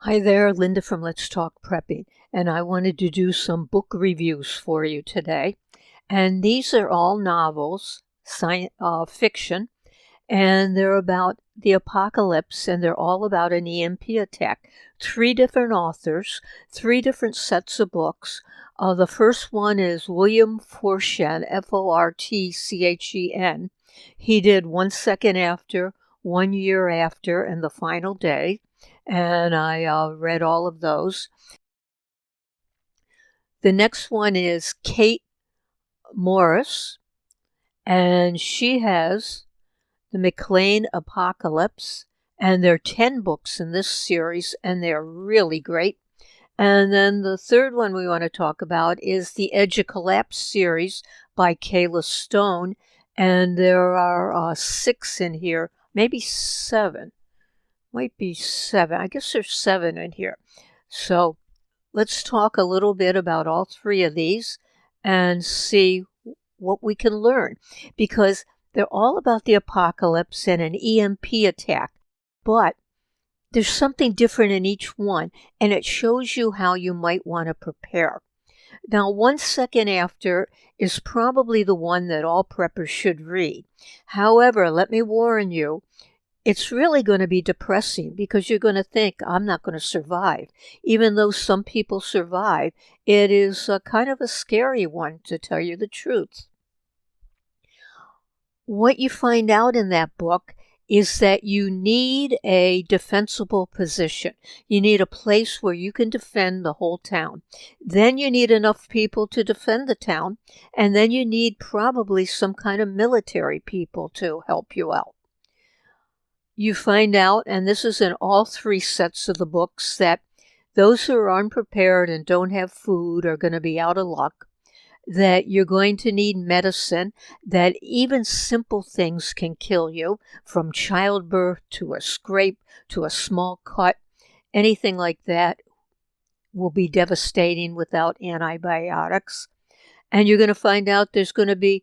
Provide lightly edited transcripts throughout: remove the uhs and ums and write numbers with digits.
Hi there, Linda from Let's Talk Prepping, and I wanted to do some book reviews for you today. And these are all novels, fiction, and they're about the apocalypse, and they're all about an EMP attack. 3 different authors, 3 different sets of books. The first one is William Fortchen, Fortchen. He did 1 Second After, 1 Year After, and The Final Day. And I read all of those. The next one is Kate Morris, and she has the McClane Apocalypse, and there are 10 books in this series, and they're really great. And then the third one we want to talk about is the Edge of Collapse series by Kayla Stone, and there are 6 in here, maybe 7. Might be 7. I guess there's 7 in here. So let's talk a little bit about all 3 of these and see what we can learn, because they're all about the apocalypse and an EMP attack, but there's something different in each one, and it shows you how you might want to prepare. Now, 1 Second After is probably the one that all preppers should read. However, let me warn you, it's really going to be depressing because you're going to think, I'm not going to survive. Even though some people survive, it is kind of a scary one, to tell you the truth. What you find out in that book is that you need a defensible position. You need a place where you can defend the whole town. Then you need enough people to defend the town, and then you need probably some kind of military people to help you out. You find out, and this is in all 3 sets of the books, that those who are unprepared and don't have food are going to be out of luck, that you're going to need medicine, that even simple things can kill you, from childbirth to a scrape to a small cut. Anything like that will be devastating without antibiotics. And you're going to find out there's going to be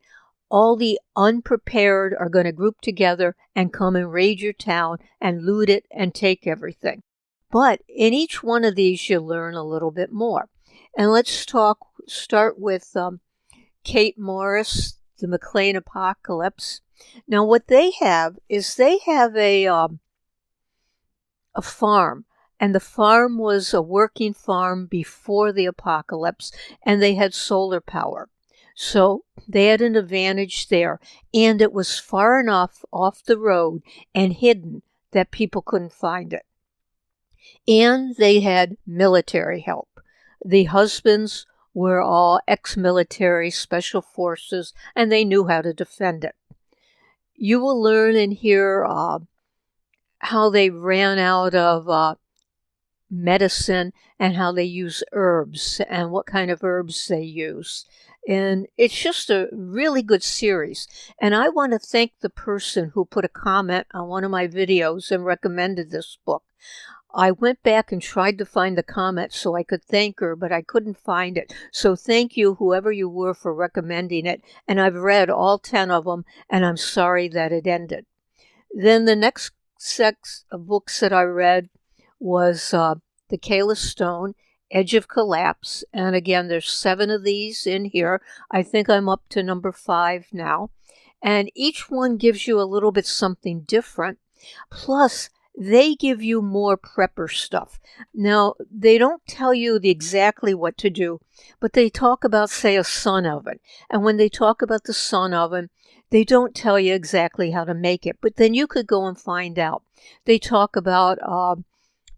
all the unprepared are going to group together and come and raid your town and loot it and take everything. But in each one of these, you learn a little bit more. And let's start with Kate Morris, the McClane Apocalypse. Now, what they have is they have a farm. And the farm was a working farm before the apocalypse, and they had solar power. So they had an advantage there, and it was far enough off the road and hidden that people couldn't find it. And they had military help. The husbands were all ex-military special forces, and they knew how to defend it. You will learn in here how they ran out of medicine and how they use herbs and what kind of herbs they use. And it's just a really good series. And I want to thank the person who put a comment on one of my videos and recommended this book. I went back and tried to find the comment so I could thank her, but I couldn't find it. So thank you, whoever you were, for recommending it. And I've read all 10 of them, and I'm sorry that it ended. Then the next set of books that I read was the Kayla Stone, Edge of Collapse. And again, there's 7 of these in here. I think I'm up to number 5 now. And each one gives you a little bit something different. Plus, they give you more prepper stuff. Now, they don't tell you exactly what to do, but they talk about, say, a sun oven. And when they talk about the sun oven, they don't tell you exactly how to make it, but then you could go and find out. They talk about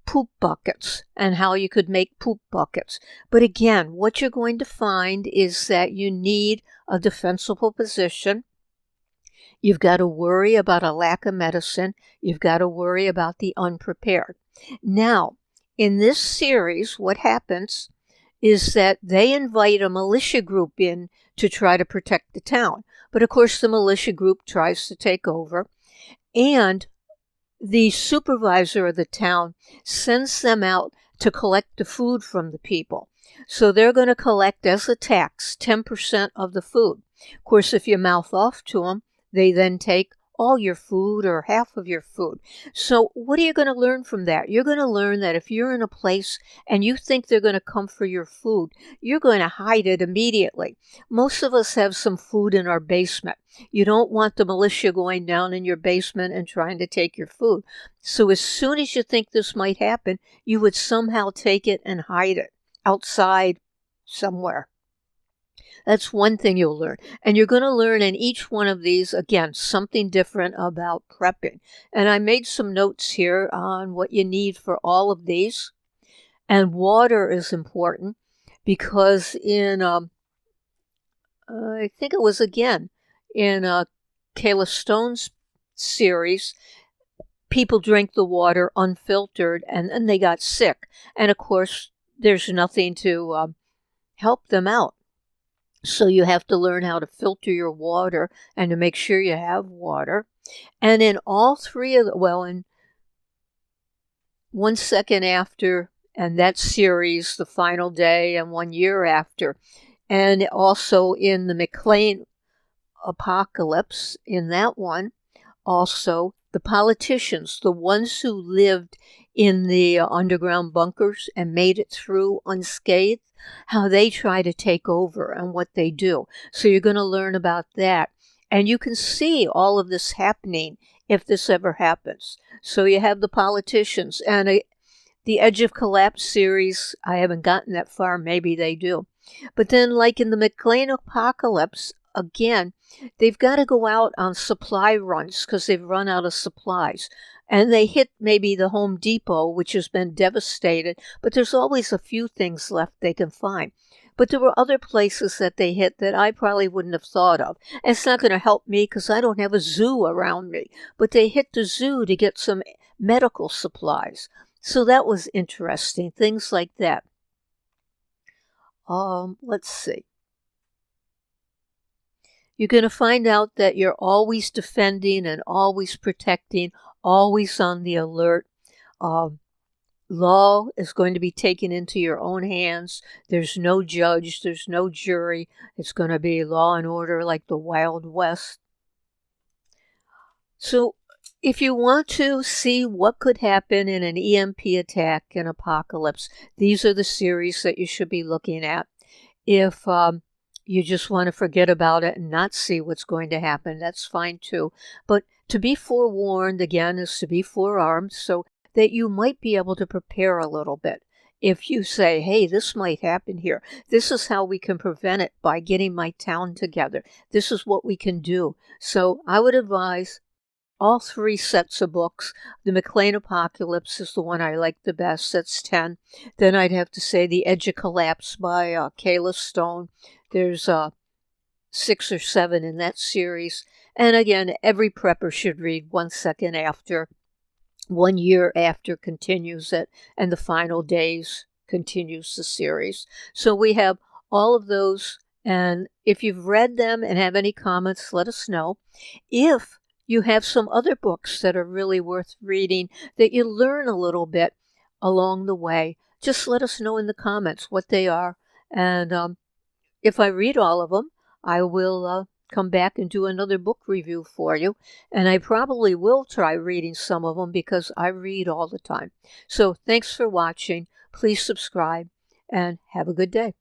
poop buckets and how you could make poop buckets. But again, what you're going to find is that you need a defensible position. You've got to worry about a lack of medicine. You've got to worry about the unprepared. Now, in this series, what happens is that they invite a militia group in to try to protect the town. But of course, the militia group tries to take over, and the supervisor of the town sends them out to collect the food from the people. So they're going to collect as a tax 10% of the food. Of course, if you mouth off to them, they then take all your food or half of your food. So what are you going to learn from that? You're going to learn that if you're in a place and you think they're going to come for your food, you're going to hide it immediately. Most of us have some food in our basement. You don't want the militia going down in your basement and trying to take your food. So as soon as you think this might happen, you would somehow take it and hide it outside somewhere. That's one thing you'll learn. And you're going to learn in each one of these, again, something different about prepping. And I made some notes here on what you need for all of these. And water is important because in, I think it was again, in Kayla Stone's series, people drank the water unfiltered and they got sick. And of course, there's nothing to help them out. So you have to learn how to filter your water and to make sure you have water. And in all three of in 1 second after, and that series, The Final Day, and 1 year after, and also in the McClane Apocalypse, in that one, also the politicians, the ones who lived in the underground bunkers and made it through unscathed, how they try to take over and what they do. So you're going to learn about that. And you can see all of this happening if this ever happens. So you have the politicians. And the Edge of Collapse series, I haven't gotten that far. Maybe they do. But then like in the McClane Apocalypse, again, they've got to go out on supply runs because they've run out of supplies. And they hit maybe the Home Depot, which has been devastated, but there's always a few things left they can find. But there were other places that they hit that I probably wouldn't have thought of. And it's not going to help me because I don't have a zoo around me. But they hit the zoo to get some medical supplies. So that was interesting, things like that. Let's see. You're going to find out that you're always defending and always protecting, always on the alert. Law is going to be taken into your own hands. There's no judge. There's no jury. It's going to be law and order like the Wild West. So if you want to see what could happen in an EMP attack and apocalypse, these are the series that you should be looking at. If you just want to forget about it and not see what's going to happen, that's fine too. But to be forewarned, again, is to be forearmed so that you might be able to prepare a little bit. If you say, hey, this might happen here, this is how we can prevent it by getting my town together. This is what we can do. So I would advise all 3 sets of books. The McClane Apocalypse is the one I like the best. That's 10. Then I'd have to say The Edge of Collapse by Kayla Stone. There's 6 or 7 in that series. And again, every prepper should read 1 second after. 1 year after continues it. And The Final Days continues the series. So we have all of those. And if you've read them and have any comments, let us know. If you have some other books that are really worth reading, that you learn a little bit along the way, just let us know in the comments what they are. And if I read all of them, I will come back and do another book review for you. And I probably will try reading some of them because I read all the time. So thanks for watching. Please subscribe and have a good day.